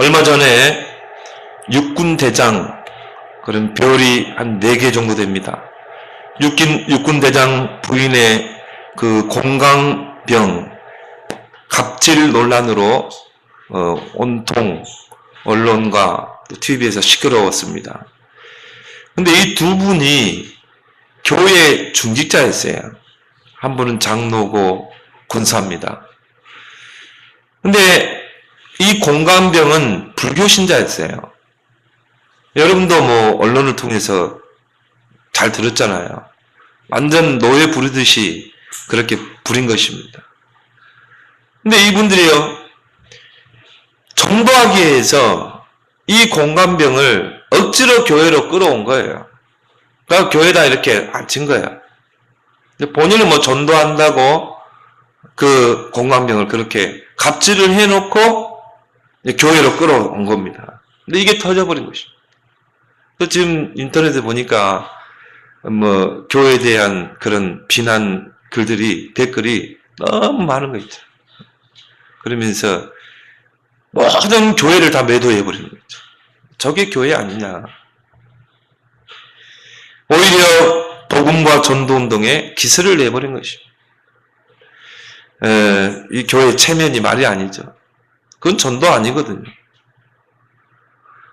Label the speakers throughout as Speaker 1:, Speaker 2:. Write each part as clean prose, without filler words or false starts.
Speaker 1: 얼마 전에 육군 대장, 그런 별이 한 4개 정도 됩니다. 육군 대장 부인의 그 공강병 갑질 논란으로 온통 언론과 또 TV에서 시끄러웠습니다. 근데 이 두 분이 교회 중직자였어요. 한 분은 장로고 권사입니다. 근데 이 공강병은 불교 신자였어요. 여러분도 뭐 언론을 통해서 잘 들었잖아요. 완전 노예 부리듯이 그렇게 부린 것입니다. 근데 이분들이요, 전도하기 위해서 이 공감병을 억지로 교회로 끌어온 거예요. 그러니까 교회에다 이렇게 앉힌 거예요. 본인은 뭐 전도한다고 그 공감병을 그렇게 갑질을 해놓고 교회로 끌어온 겁니다. 근데 이게 터져버린 것입니다. 지금 인터넷에 보니까 뭐 교회에 대한 그런 비난 글들이, 댓글이 너무 많은 거 있죠. 그러면서 모든 교회를 다 매도해버리는 거죠. 저게 교회 아니냐. 오히려 복음과 전도운동에 기스를 내버린 것입니다. 이 교회 체면이 말이 아니죠. 그건 전도 아니거든요.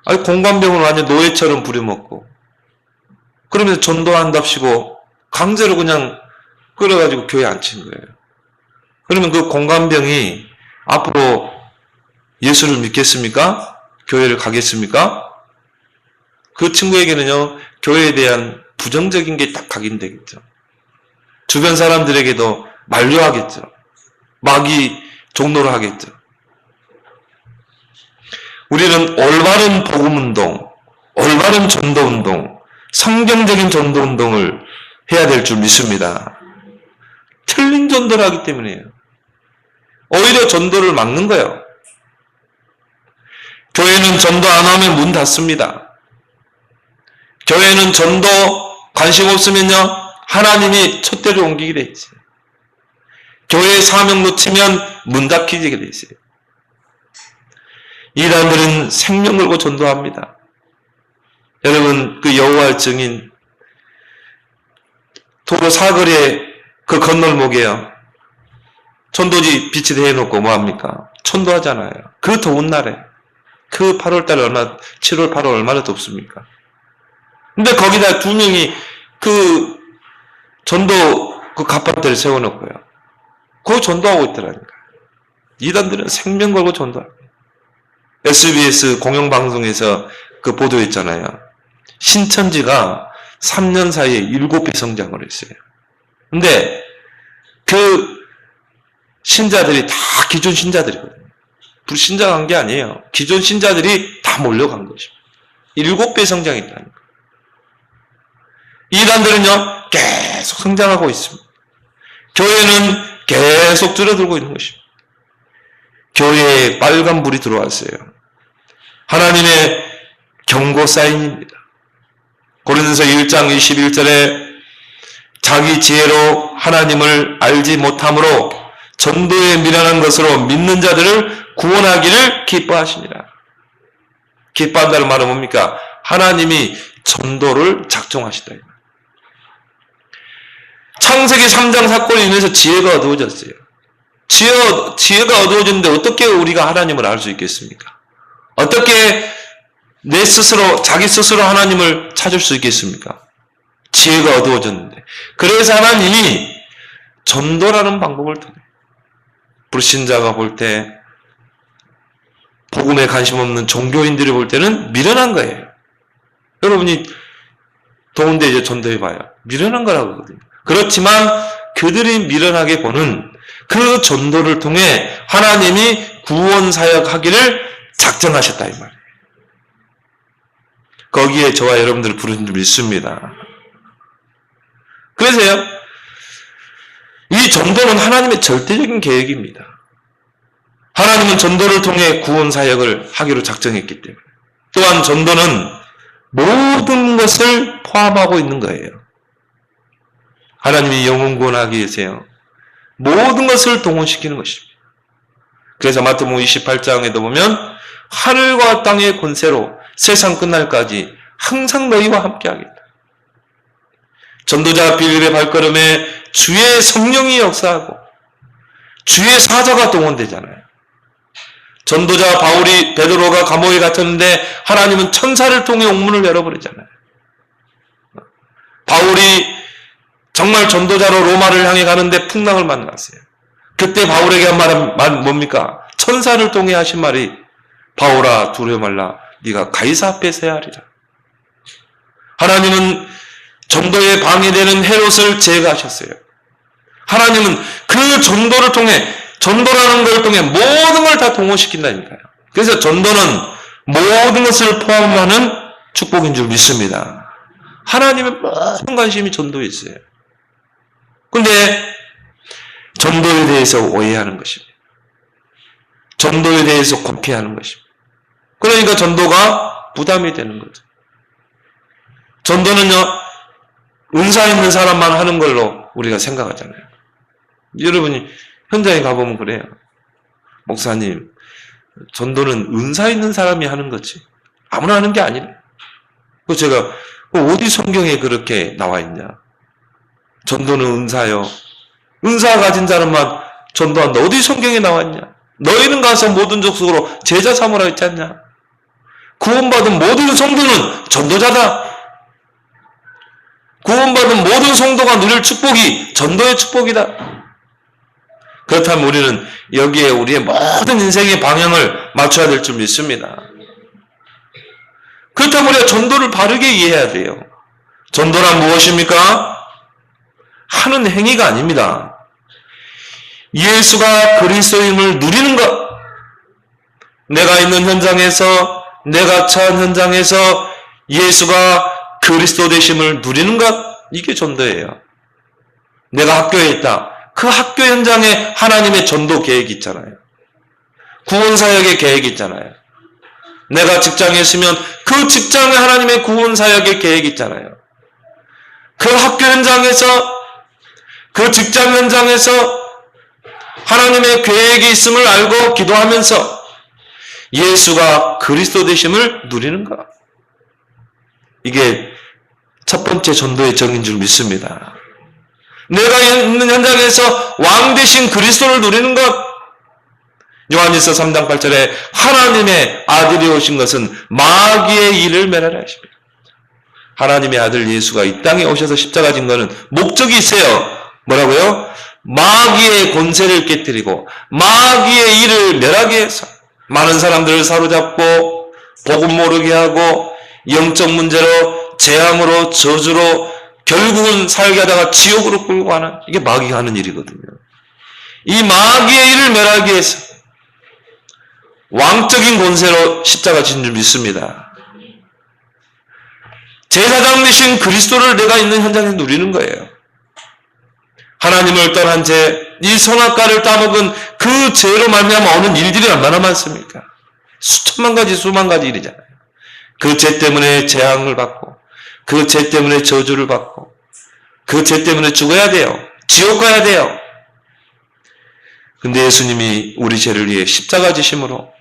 Speaker 1: 아니, 공관병을 완전 노예처럼 부려먹고, 그러면서 전도한답시고 강제로 그냥 끌어가지고 교회에 앉힌 거예요. 그러면 그 공관병이 앞으로 예수를 믿겠습니까? 교회를 가겠습니까? 그 친구에게는요, 교회에 대한 부정적인 게 딱 각인되겠죠. 주변 사람들에게도 만류하겠죠. 마귀 종로를 하겠죠. 우리는 올바른 복음운동, 올바른 전도운동, 성경적인 전도운동을 해야 될 줄 믿습니다. 틀린 전도를 하기 때문이에요. 오히려 전도를 막는 거예요. 교회는 전도 안 하면 문 닫습니다. 교회는 전도 관심 없으면요, 하나님이 촛대를 옮기게 돼 있어요. 교회의 사명 놓치면 문 닫히게 돼 있어요. 이단들은 생명 걸고 전도합니다. 여러분, 그 여호와의 증인 도로 사거리에 그 건널목에요, 전도지 빛이 대놓고 뭐합니까? 천도하잖아요. 그 더운 날에. 그 8월달 7월 8월 얼마나 덥습니까? 근데 거기다 2명이 그 전도 그 갑판대를 세워놓고요, 그거 전도하고 있더라니까. 이단들은 생명 걸고 전도합니다. SBS 공영방송에서 그 보도했잖아요. 신천지가 3년 사이에 7배 성장을 했어요. 근데 그 신자들이 다 기존 신자들이거든요. 불신자간 게 아니에요. 기존 신자들이 다 몰려간 것입니다. 7배 성장했다는 거예요. 이단들은요, 계속 성장하고 있습니다. 교회는 계속 줄어들고 있는 것입니다. 교회에 빨간불이 들어왔어요. 하나님의 경고 사인입니다. 고린도서 1장 21절에 자기 지혜로 하나님을 알지 못함으로 전도에 미련한 것으로 믿는 자들을 구원하기를 기뻐하시니라. 기뻐한다는 말은 뭡니까? 하나님이 전도를 작정하시다. 창세기 3장 사건으로 인해서 지혜가 어두워졌어요. 지혜가 어두워졌는데 어떻게 우리가 하나님을 알 수 있겠습니까? 어떻게 내 스스로, 자기 스스로 하나님을 찾을 수 있겠습니까? 지혜가 어두워졌는데. 그래서 하나님이 전도라는 방법을 통해 불신자가 볼 때, 복음에 관심 없는 종교인들이 볼 때는 미련한 거예요. 여러분이 더운데 이제 전도해봐요. 미련한 거라고 하거든요. 그렇지만 그들이 미련하게 보는 그 전도를 통해 하나님이 구원 사역하기를 작정하셨다 이 말이에요. 거기에 저와 여러분들을 부르신 줄 믿습니다. 그래서요, 이 전도는 하나님의 절대적인 계획입니다. 하나님은 전도를 통해 구원 사역을 하기로 작정했기 때문에. 또한 전도는 모든 것을 포함하고 있는 거예요. 하나님이 영혼 구원하기 위해서요, 모든 것을 동원시키는 것입니다. 그래서 마태복음 28장에도 보면 하늘과 땅의 권세로 세상 끝날까지 항상 너희와 함께하겠다. 전도자 빌립의 발걸음에 주의 성령이 역사하고 주의 사자가 동원되잖아요. 전도자 베드로가 감옥에 갇혔는데 하나님은 천사를 통해 옥문을 열어버리잖아요. 바울이 정말 전도자로 로마를 향해 가는데 풍랑을 만났어요. 그때 바울에게 한 말은 뭡니까? 천사를 통해 하신 말이 바울아 두려워 말라 네가 가이사 앞에 서야 하리라. 하나님은 전도에 방해되는 헤롯을 제거하셨어요. 하나님은 그 전도를 통해 전도라는 걸 통해 모든 걸 다 동원시킨다니까요. 그래서 전도는 모든 것을 포함하는 축복인 줄 믿습니다. 하나님의 모든 관심이 전도에 있어요. 그런데 전도에 대해서 오해하는 것입니다. 전도에 대해서 고피하는 것입니다. 그러니까 전도가 부담이 되는 거죠. 전도는요, 은사 있는 사람만 하는 걸로 우리가 생각하잖아요. 여러분이 현장에 가보면 그래요. 목사님, 전도는 은사 있는 사람이 하는 거지 아무나 하는 게 아니래. 그래서 제가 어디 성경에 그렇게 나와 있냐? 전도는 은사요. 은사 가진 자는만 전도한다. 어디 성경에 나와 있냐? 너희는 가서 모든 족속으로 제자 삼으라 했지 않냐? 구원받은 모든 성도는 전도자다. 구원받은 모든 성도가 누릴 축복이 전도의 축복이다. 그렇다면 우리는 여기에 우리의 모든 인생의 방향을 맞춰야 될 줄 믿습니다. 그렇다면 우리가 전도를 바르게 이해해야 돼요. 전도란 무엇입니까? 하는 행위가 아닙니다. 예수가 그리스도임을 누리는 것. 내가 있는 현장에서, 내가 처한 현장에서 예수가 그리스도 되심을 누리는 것. 이게 전도예요. 내가 학교에 있다. 그 학교 현장에 하나님의 전도 계획이 있잖아요. 구원사역의 계획이 있잖아요. 내가 직장에 있으면 그 직장에 하나님의 구원사역의 계획이 있잖아요. 그 학교 현장에서, 그 직장 현장에서 하나님의 계획이 있음을 알고 기도하면서 예수가 그리스도 되심을 누리는 것. 이게 첫 번째 전도의 정인 줄 믿습니다. 내가 있는 현장에서 왕 되신 그리스도를 누리는 것. 요한일서 3장 8절에 하나님의 아들이 오신 것은 마귀의 일을 멸하라 하십니다. 하나님의 아들 예수가 이 땅에 오셔서 십자가 진 것은 목적이 있어요. 뭐라고요? 마귀의 권세를 깨뜨리고 마귀의 일을 멸하게 해서 많은 사람들을 사로잡고 복음 모르게 하고 영적 문제로 재앙으로 저주로 결국은 살게 하다가 지옥으로 끌고 가는, 이게 마귀가 하는 일이거든요. 이 마귀의 일을 멸하기 위해서 왕적인 권세로 십자가 진 줄 믿습니다. 제사장 되신 그리스도를 내가 있는 현장에 누리는 거예요. 하나님을 떠난 죄, 이 선악과를 따먹은 그 죄로 말미암아 오는 일들이 얼마나 많습니까? 수천만 가지 수만 가지 일이잖아요. 그 죄 때문에 재앙을 받고 그 죄 때문에 저주를 받고 그 죄 때문에 죽어야 돼요. 지옥 가야 돼요. 근데 예수님이 우리 죄를 위해 십자가 지심으로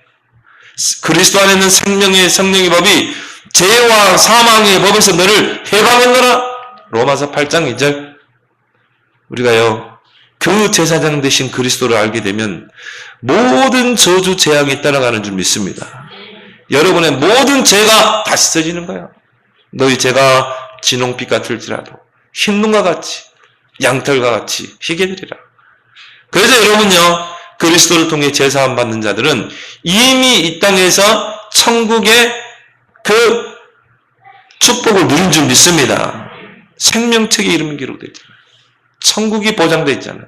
Speaker 1: 그리스도 안에 있는 생명의 성령의 법이 죄와 사망의 법에서 너를 해방했노라. 로마서 8장 2절. 우리가요, 그 제사장 되신 그리스도를 알게 되면 모든 저주 재앙이 따라가는 줄 믿습니다. 여러분의 모든 죄가 다 씻어지는 거예요. 너희 죄가 진홍빛 같을지라도 흰 눈과 같이 양털과 같이 희게 되리라. 그래서 여러분요, 그리스도를 통해 제사함 받는 자들은 이미 이 땅에서 천국의 그 축복을 누린 줄 믿습니다. 생명책의 이름이 기록되어 있잖아요. 천국이 보장되어 있잖아요.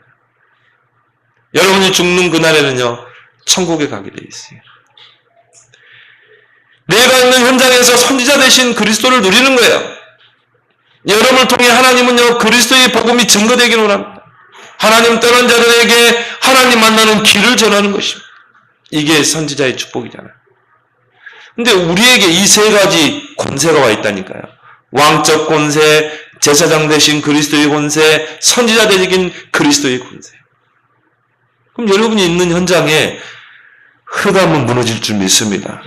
Speaker 1: 여러분이 죽는 그날에는요, 천국에 가게 되어 있어요. 내가 있는 현장에서 선지자 되신 그리스도를 누리는 거예요. 여러분을 통해 하나님은요, 그리스도의 복음이 증거되기를 원합니다. 하나님 떠난 자들에게 하나님 만나는 길을 전하는 것입니다. 이게 선지자의 축복이잖아요. 근데 우리에게 이 세 가지 권세가 와 있다니까요. 왕적 권세, 제사장 되신 그리스도의 권세, 선지자 되신 그리스도의 권세. 그럼 여러분이 있는 현장에 흑암은 무너질 줄 믿습니다.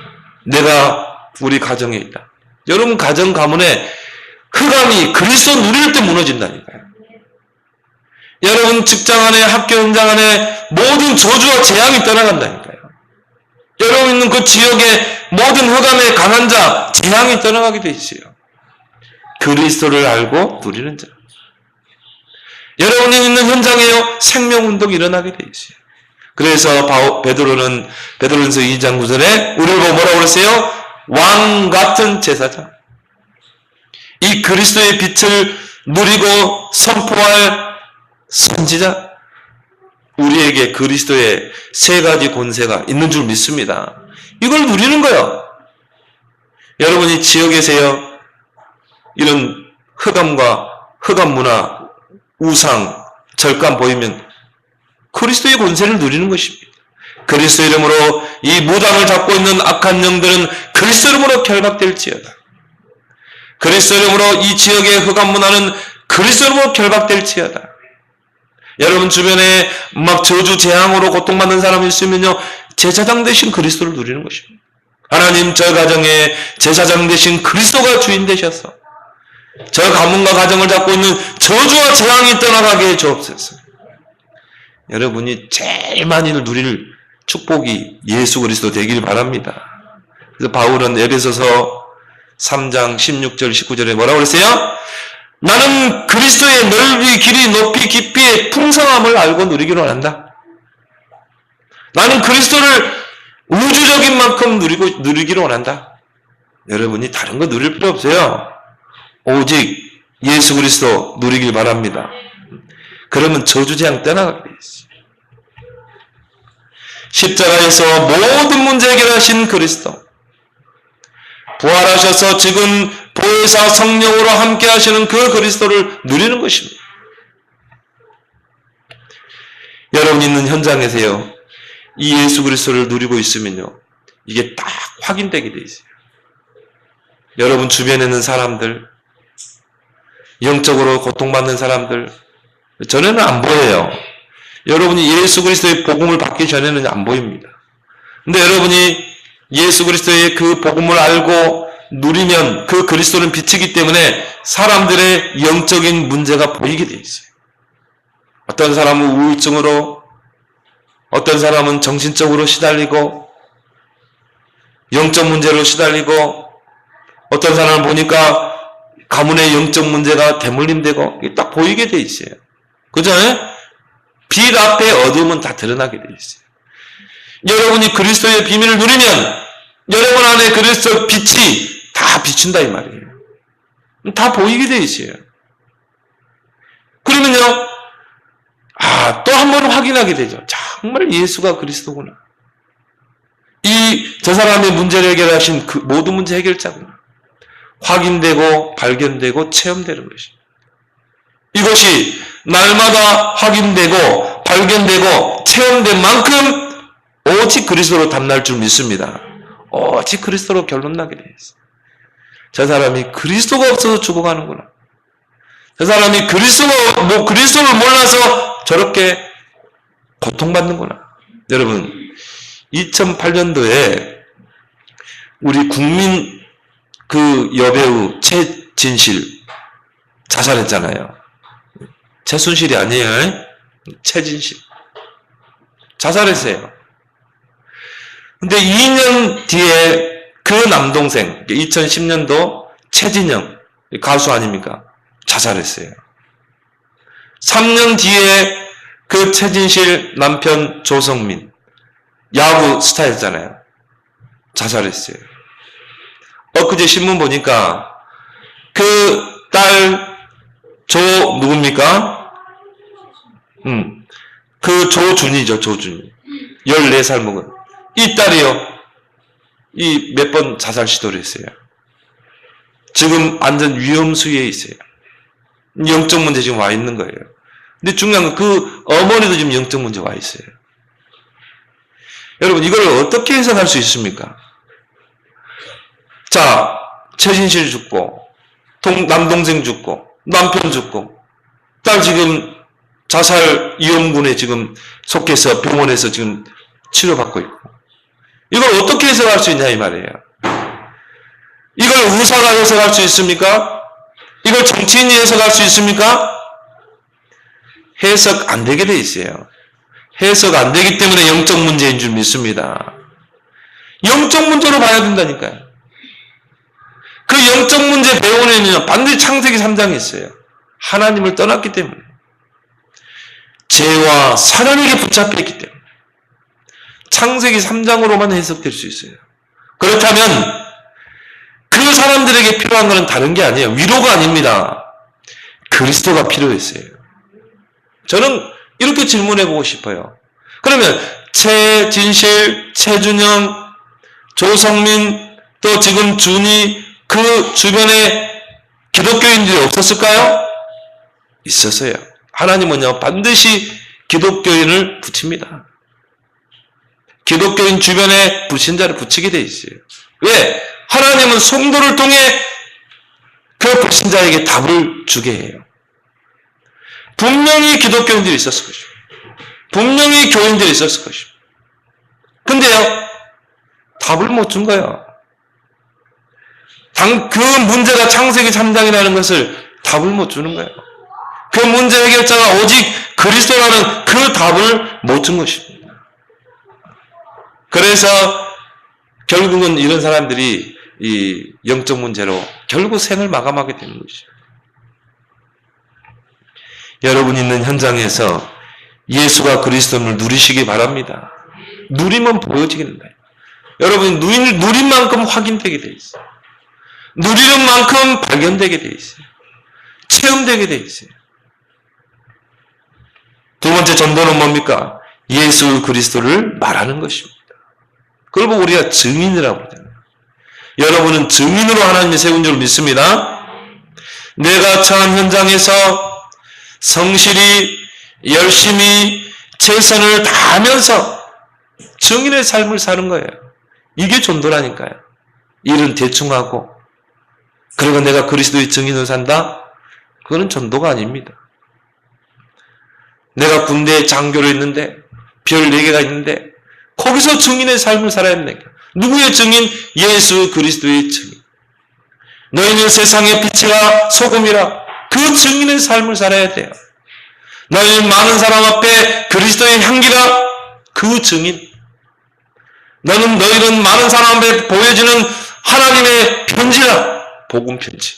Speaker 1: 내가 우리 가정에 있다. 여러분 가정 가문에 흑암이 그리스도 누릴 때 무너진다니까요. 여러분 직장 안에, 학교 현장 안에 모든 저주와 재앙이 떠나간다니까요. 여러분 있는 그 지역의 모든 흑암의 강한 자, 재앙이 떠나가게 돼 있어요. 그리스도를 알고 누리는 자. 여러분이 있는 현장에요, 생명운동이 일어나게 돼 있어요. 그래서 베드로전서 2장 9절에 우리를 보고 뭐라고 그랬어요? 왕 같은 제사장. 이 그리스도의 빛을 누리고 선포할 선지자. 우리에게 그리스도의 세 가지 권세가 있는 줄 믿습니다. 이걸 누리는 거예요. 여러분이 지역에서요, 이런 흑암 문화, 우상, 절감 보이면 그리스도의 권세를 누리는 것입니다. 그리스도 이름으로 이 무당을 잡고 있는 악한 영들은 그리스도 이름으로 결박될지어다. 그리스도 이름으로 이 지역의 흑암 문화는 그리스도 이름으로 결박될지어다. 여러분 주변에 막 저주 재앙으로 고통받는 사람이 있으면요, 제사장 대신 그리스도를 누리는 것입니다. 하나님, 저 가정에 제사장 대신 그리스도가 주인 되셔서 저 가문과 가정을 잡고 있는 저주와 재앙이 떠나가게 해 주옵소서. 여러분이 제일 많이 누릴 축복이 예수 그리스도 되길 바랍니다. 그래서 바울은 에베소서 3장 16절 19절에 뭐라고 그랬어요? 나는 그리스도의 넓이, 길이, 높이, 깊이의 풍성함을 알고 누리기를 원한다. 나는 그리스도를 우주적인 만큼 누리기를 원한다. 여러분이 다른 거 누릴 필요 없어요. 오직 예수 그리스도 누리길 바랍니다. 그러면 저주재앙 떠나가게 돼 있어요. 십자가에서 모든 문제 해결하신 그리스도, 부활하셔서 지금 보혜사 성령으로 함께 하시는 그 그리스도를 누리는 것입니다. 여러분 있는 현장에서요, 이 예수 그리스도를 누리고 있으면요, 이게 딱 확인되게 돼 있어요. 여러분 주변에 있는 사람들, 영적으로 고통받는 사람들, 전에는 안 보여요. 여러분이 예수 그리스도의 복음을 받기 전에는 안 보입니다. 근데 여러분이 예수 그리스도의 그 복음을 알고 누리면 그 그리스도는 빛이기 때문에 사람들의 영적인 문제가 보이게 돼 있어요. 어떤 사람은 우울증으로, 어떤 사람은 정신적으로 시달리고, 영적 문제로 시달리고, 어떤 사람을 보니까 가문의 영적 문제가 대물림되고, 이게 딱 보이게 돼 있어요. 그죠? 빛 앞에 어둠은 다 드러나게 돼 있어요. 여러분이 그리스도의 비밀을 누리면 여러분 안에 그리스도 빛이 다 비춘다 이 말이에요. 다 보이게 돼 있어요. 그러면요, 또 한 번 확인하게 되죠. 정말 예수가 그리스도구나. 저 사람의 문제를 해결하신 그 모든 문제 해결자구나. 확인되고 발견되고 체험되는 것입니다. 이것이 날마다 확인되고 발견되고 체험된 만큼 오직 그리스도로 담날 줄 믿습니다. 오직 그리스도로 결론 나게 되어 있어요. 저 사람이 그리스도가 없어서 죽어가는구나. 저 사람이 그리스도를 몰라서 저렇게 고통받는구나. 여러분, 2008년도에 우리 국민 그 여배우 최진실 자살했잖아요. 최순실이 아니에요. 최진실. 자살했어요. 근데 2년 뒤에 그 남동생, 2010년도 최진영, 가수 아닙니까? 자살했어요. 3년 뒤에 그 최진실 남편 조성민, 야구 스타였잖아요. 자살했어요. 엊그제 신문 보니까 그 딸 누굽니까? 그 조준이죠, 조준이. 14살 먹은. 이 딸이요. 몇 번 자살 시도를 했어요. 지금 완전 위험수위에 있어요. 영적 문제 지금 와 있는 거예요. 근데 중요한 건 그 어머니도 지금 영적 문제 와 있어요. 여러분, 이걸 어떻게 해석할 수 있습니까? 자, 최진실 죽고, 남동생 죽고, 남편 죽고, 딸 지금 자살 위험군에 지금 속해서 병원에서 지금 치료받고 있고, 이걸 어떻게 해석할 수 있냐 이 말이에요. 이걸 의사가 해석할 수 있습니까? 이걸 정치인이 해석할 수 있습니까? 해석 안 되게 돼 있어요. 해석 안 되기 때문에 영적 문제인 줄 믿습니다. 영적 문제로 봐야 된다니까요. 그 영적 문제 배우려면 반드시 창세기 3장에 있어요. 하나님을 떠났기 때문에. 죄와 사단에게 붙잡혔기 때문에. 창세기 3장으로만 해석될 수 있어요. 그렇다면 그 사람들에게 필요한 것은 다른 게 아니에요. 위로가 아닙니다. 그리스도가 필요했어요. 저는 이렇게 질문해보고 싶어요. 그러면 최진실, 최준영, 조성민, 또 지금 준이 그 주변에 기독교인들이 없었을까요? 있었어요. 하나님은요 반드시 기독교인을 붙입니다. 기독교인 주변에 불신자를 붙이게 돼 있어요. 왜? 하나님은 성도를 통해 그 불신자에게 답을 주게 해요. 분명히 기독교인들이 있었을 것입니다. 분명히 교인들이 있었을 것입니다. 근데요, 답을 못 준 거예요. 그 문제가 창세기 3장이라는 것을 답을 못 주는 거예요. 그 문제 해결자가 오직 그리스도라는 그 답을 못 준 것입니다. 그래서 결국은 이런 사람들이 이 영적 문제로 결국 생을 마감하게 되는 것이죠. 여러분 있는 현장에서 예수가 그리스도를 누리시기 바랍니다. 누리면 보여지게 된다. 여러분 누린 만큼 확인되게 돼 있어요. 누리는 만큼 발견되게 돼 있어요. 체험되게 돼 있어요. 두 번째 전도는 뭡니까? 예수 그리스도를 말하는 것입니다. 그걸 보고 우리가 증인이라고 그러잖아요. 여러분은 증인으로 하나님이 세운 줄 믿습니다. 내가 처한 현장에서 성실히 열심히 최선을 다하면서 증인의 삶을 사는 거예요. 이게 전도라니까요. 일은 대충 하고 그리고 내가 그리스도의 증인으로 산다? 그거는 전도가 아닙니다. 내가 군대에 장교로 있는데 별 4개가 있는데 거기서 증인의 삶을 살아야 된다. 누구의 증인? 예수 그리스도의 증인. 너희는 세상의 빛이라 소금이라. 그 증인의 삶을 살아야 돼요. 너희는 많은 사람 앞에 그리스도의 향기라. 그 증인. 너희는 많은 사람 앞에 보여지는 하나님의 편지라. 복음 편지.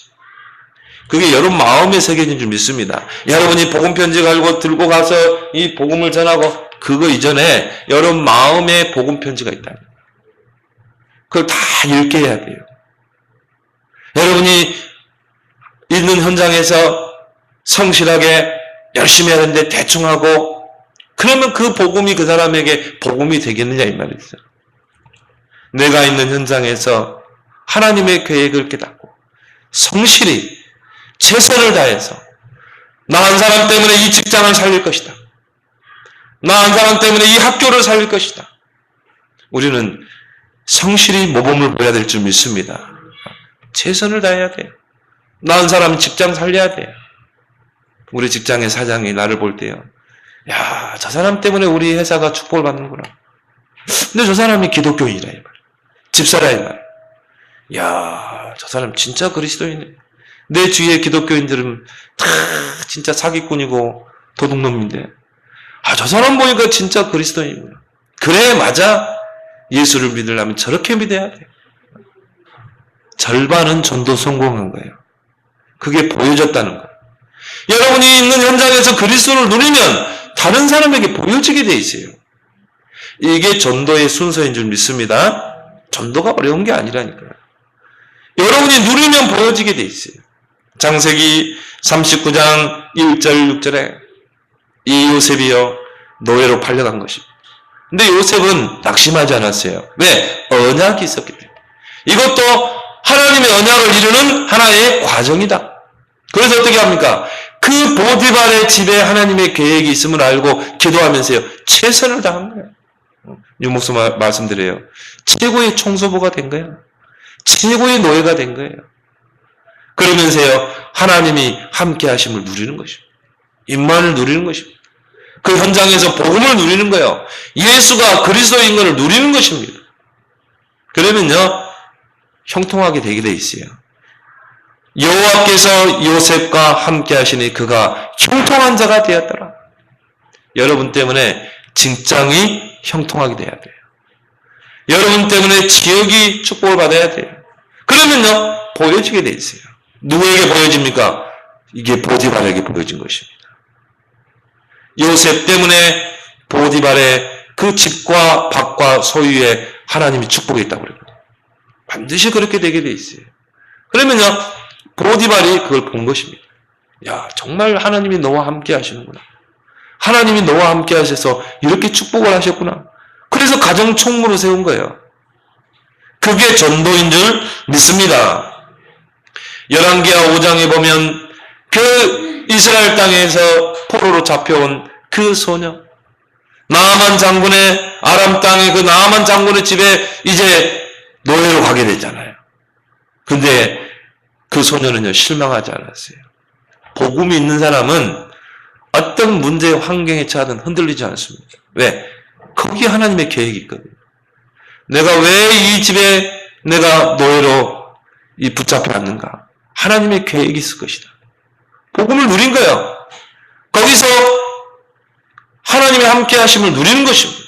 Speaker 1: 그게 여러분 마음에 새겨진 줄 믿습니다. 여러분이 복음 편지 들고 가서 이 복음을 전하고 그거 이전에 여러분 마음에 복음 편지가 있다. 그걸 다 읽게 해야 돼요. 여러분이 있는 현장에서 성실하게 열심히 하는데 대충 하고 그러면 그 복음이 그 사람에게 복음이 되겠느냐 이 말이죠. 내가 있는 현장에서 하나님의 계획을 깨닫고 성실히 최선을 다해서 나 한 사람 때문에 이 직장을 살릴 것이다. 나 한 사람 때문에 이 학교를 살릴 것이다. 우리는 성실히 모범을 보여야 될 줄 믿습니다. 최선을 다해야 돼요. 나 한 사람 직장 살려야 돼요. 우리 직장의 사장이 나를 볼 때요. 야, 저 사람 때문에 우리 회사가 축복을 받는구나. 근데 저 사람이 기독교인이라 이 말. 집사라 이 말. 야, 저 사람 진짜 그리스도인이네. 내 주위의 기독교인들은 다 진짜 사기꾼이고 도둑놈인데 저 사람 보니까 진짜 그리스도인이구나. 그래, 맞아. 예수를 믿으려면 저렇게 믿어야 돼. 절반은 전도 성공한 거예요. 그게 보여졌다는 거예요. 여러분이 있는 현장에서 그리스도를 누리면 다른 사람에게 보여지게 돼 있어요. 이게 전도의 순서인 줄 믿습니다. 전도가 어려운 게 아니라니까요. 여러분이 누리면 보여지게 돼 있어요. 창세기 39장 1절 6절에 이 요셉이요 노예로 팔려간 것입니다. 근데 요셉은 낙심하지 않았어요. 왜? 언약이 있었기 때문에. 이것도 하나님의 언약을 이루는 하나의 과정이다. 그래서 어떻게 합니까? 그 보디발의 집에 하나님의 계획이 있음을 알고 기도하면서요 최선을 다한 거예요. 유목사 말씀드려요. 최고의 청소부가 된 거예요. 최고의 노예가 된 거예요. 그러면서요 하나님이 함께 하심을 누리는 것입니다. 임만을 누리는 것입니다. 그 현장에서 복음을 누리는 거예요. 예수가 그리스도인 것을 누리는 것입니다. 그러면요, 형통하게 되게 돼 있어요. 여호와께서 요셉과 함께 하시니 그가 형통한 자가 되었더라. 여러분 때문에 직장이 형통하게 돼야 돼요. 여러분 때문에 지역이 축복을 받아야 돼요. 그러면요, 보여지게 돼 있어요. 누구에게 보여집니까? 이게 보디발에게 보여진 것입니다. 요셉 때문에 보디발의 그 집과 밭과 소유에 하나님이 축복이 있다고 그럽니다. 반드시 그렇게 되게 돼 있어요. 그러면요, 보디발이 그걸 본 것입니다. 야, 정말 하나님이 너와 함께 하시는구나. 하나님이 너와 함께 하셔서 이렇게 축복을 하셨구나. 그래서 가정 총무로 세운 거예요. 그게 전도인 줄 믿습니다. 열왕기하 5장에 보면 그 이스라엘 땅에서 포로로 잡혀온 그 소녀, 나아만 장군의 아람 땅의 그 나아만 장군의 집에 이제 노예로 가게 됐잖아요. 근데 그 소녀는요, 실망하지 않았어요. 복음이 있는 사람은 어떤 문제의 환경에 처하든 흔들리지 않습니다. 왜? 거기에 하나님의 계획이 있거든요. 내가 왜 이 집에 내가 노예로 붙잡혀 왔는가? 하나님의 계획이 있을 것이다. 복음을 누린 거예요. 거기서 하나님의 함께 하심을 누리는 것입니다.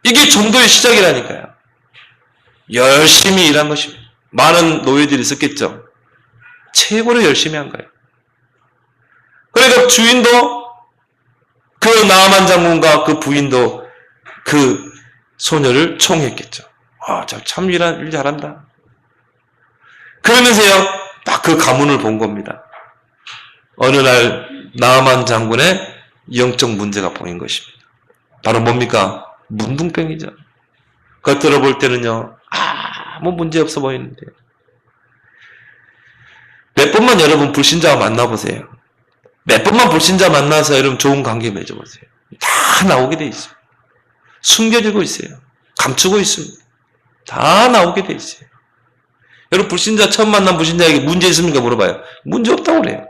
Speaker 1: 이게 전도의 시작이라니까요. 열심히 일한 것입니다. 많은 노예들이 있었겠죠. 최고로 열심히 한 거예요. 그러니까 주인도 그 나아만 장군과 그 부인도 그 소녀를 총했겠죠. 아, 참 일 잘한다. 그러면서요, 딱 그 가문을 본 겁니다. 어느 날 나아만 장군의 영적 문제가 보인 것입니다. 바로 뭡니까? 문둥병이죠. 겉으로 볼 때는요, 아무 문제 없어 보이는데. 몇 번만 여러분 불신자와 만나보세요. 몇 번만 불신자 만나서 여러분 좋은 관계 맺어보세요. 다 나오게 돼 있어요. 숨겨지고 있어요. 감추고 있습니다. 다 나오게 돼 있어요. 여러분 불신자 처음 만난 불신자에게 문제 있습니까? 물어봐요. 문제 없다고 그래요.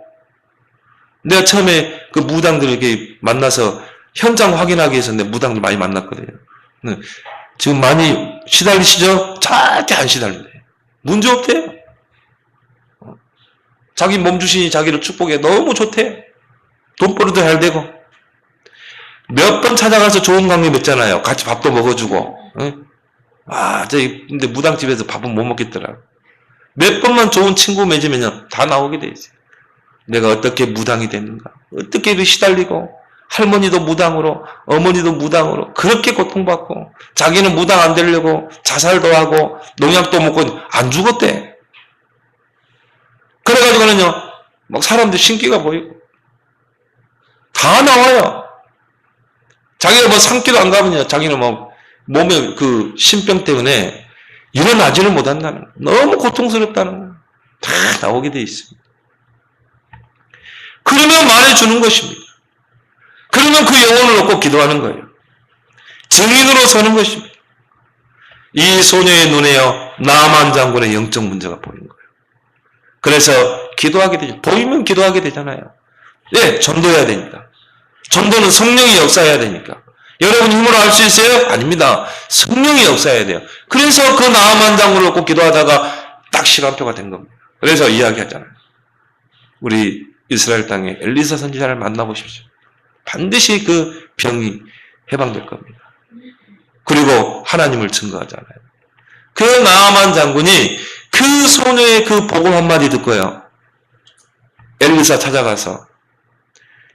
Speaker 1: 내가 처음에 그 무당들 이렇게 만나서 현장 확인하기 위해서 내 무당들 많이 만났거든요. 지금 많이 시달리시죠? 절대 안 시달린대요. 문제 없대요. 자기 몸주신이 자기를 축복해 너무 좋대. 돈벌이도 잘 되고. 몇 번 찾아가서 좋은 관계 맺잖아요. 같이 밥도 먹어주고. 응? 근데 무당집에서 밥은 못 먹겠더라. 몇 번만 좋은 친구 맺으면 다 나오게 돼 있어요. 내가 어떻게 무당이 됐는가. 어떻게 시달리고, 할머니도 무당으로, 어머니도 무당으로, 그렇게 고통받고, 자기는 무당 안 되려고 자살도 하고, 농약도 먹고, 안 죽었대. 그래가지고는요, 막 사람들 신기가 보이고, 다 나와요. 자기가 뭐 산기도 안 가면요, 자기는 뭐, 몸에 그 신병 때문에 일어나지를 못한다는 거. 너무 고통스럽다는 거. 다 나오게 돼 있습니다. 그러면 말해주는 것입니다. 그러면 그 영혼을 놓고 기도하는 거예요. 증인으로 서는 것입니다. 이 소녀의 눈에요, 나아만 장군의 영적 문제가 보인 거예요. 그래서 기도하게 되죠. 보이면 기도하게 되잖아요. 네, 전도해야 되니까. 전도는 성령이 역사해야 되니까. 여러분 힘으로 할 수 있어요? 아닙니다. 성령이 역사해야 돼요. 그래서 그 나아만 장군을 놓고 기도하다가 딱 시간표가 된 겁니다. 그래서 이야기하잖아요. 우리 이스라엘 땅에 엘리사 선지자를 만나보십시오. 반드시 그 병이 해방될 겁니다. 그리고 하나님을 증거하잖아요. 그 나아만 장군이 그 소녀의 그 복음 한마디 듣고요, 엘리사 찾아가서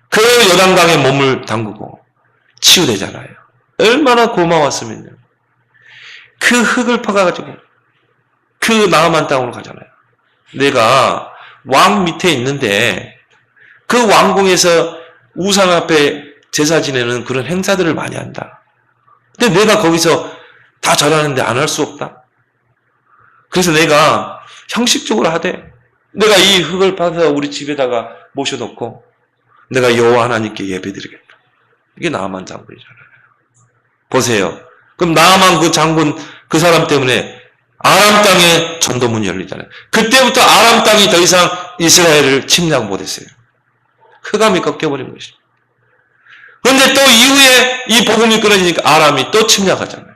Speaker 1: 그 요단강에 몸을 담그고 치유되잖아요. 얼마나 고마웠으면요. 그 흙을 퍼가지고 그 나아만 땅으로 가잖아요. 내가 왕 밑에 있는데 그 왕궁에서 우상 앞에 제사 지내는 그런 행사들을 많이 한다. 근데 내가 거기서 다 절하는데 안 할 수 없다. 그래서 내가 형식적으로 하되, 내가 이 흙을 받아서 우리 집에다가 모셔놓고 내가 여호와 하나님께 예배드리겠다. 이게 나아만 장군이잖아요. 보세요. 그럼 나아만 그 장군 그 사람 때문에 아람 땅에 전도문이 열리잖아요. 그때부터 아람 땅이 더 이상 이스라엘을 침략 못했어요. 흑암이 꺾여버린 것입니다. 그런데 또 이후에 이 복음이 끊어지니까 아람이 또 침략하잖아요.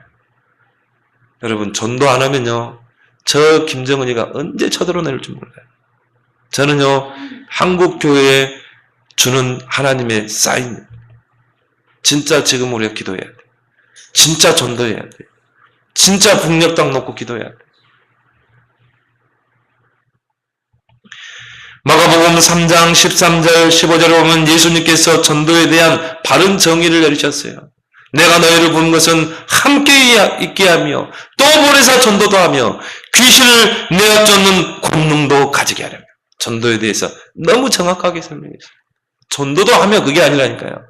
Speaker 1: 여러분, 전도 안 하면요, 저 김정은이가 언제 쳐들어낼 줄 몰라요. 저는요, 한국 교회에 주는 하나님의 사인, 진짜 지금 우리가 기도해야 돼. 진짜 전도해야 돼. 진짜 북녘땅 놓고 기도해야 돼. 마가복음 3장 13절 15절에 보면 예수님께서 전도에 대한 바른 정의를 내리셨어요. 내가 너희를 부른 것은 함께 있게 하며 또 보내사 전도도 하며 귀신을 내어 쫓는 권능도 가지게 하려며. 전도에 대해서 너무 정확하게 설명했어요. 전도도 하며 그게 아니라니까요.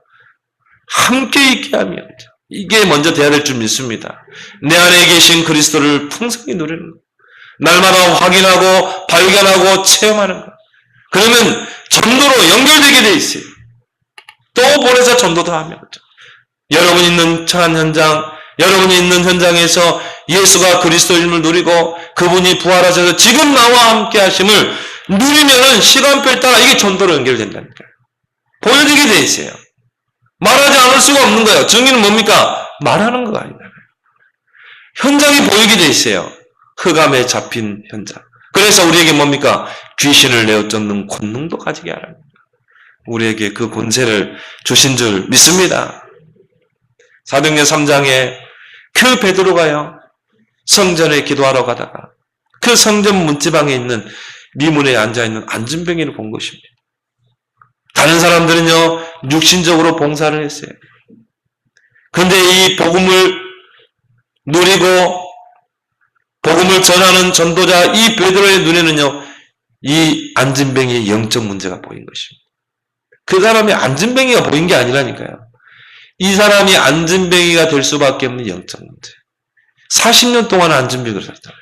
Speaker 1: 함께 있게 하며. 이게 먼저 돼야 될 줄 믿습니다. 내 안에 계신 그리스도를 풍성히 누리는 것. 날마다 확인하고 발견하고 체험하는 것. 그러면 전도로 연결되게 돼 있어요. 또 보내서 전도도 하며. 여러분이 있는 처한 현장, 여러분이 있는 현장에서 예수가 그리스도임을 누리고 그분이 부활하셔서 지금 나와 함께 하심을 누리면은 시간표에 따라 이게 전도로 연결된다니까요. 보여지게 돼 있어요. 말하지 않을 수가 없는 거예요. 증인은 뭡니까? 말하는 거가 아니다. 현장이 보이게 돼 있어요. 흑암에 잡힌 현장. 그래서 우리에게 뭡니까? 귀신을 내어 쫓는 권능도 가지게 하랍니다. 우리에게 그 권세를 주신 줄 믿습니다. 사도행전 3장에 그 베드로가요, 성전에 기도하러 가다가 그 성전 문지방에 있는 미문에 앉아있는 안진뱅이를 본 것입니다. 다른 사람들은요, 육신적으로 봉사를 했어요. 그런데 이 복음을 누리고 복음을 전하는 전도자 이 베드로의 눈에는요, 이 안진뱅이의 영적 문제가 보인 것입니다. 그 사람이 안진뱅이가 보인 게 아니라니까요. 이 사람이 안진뱅이가 될 수밖에 없는 영적 문제. 40년 동안 안진뱅이를 살잖아요.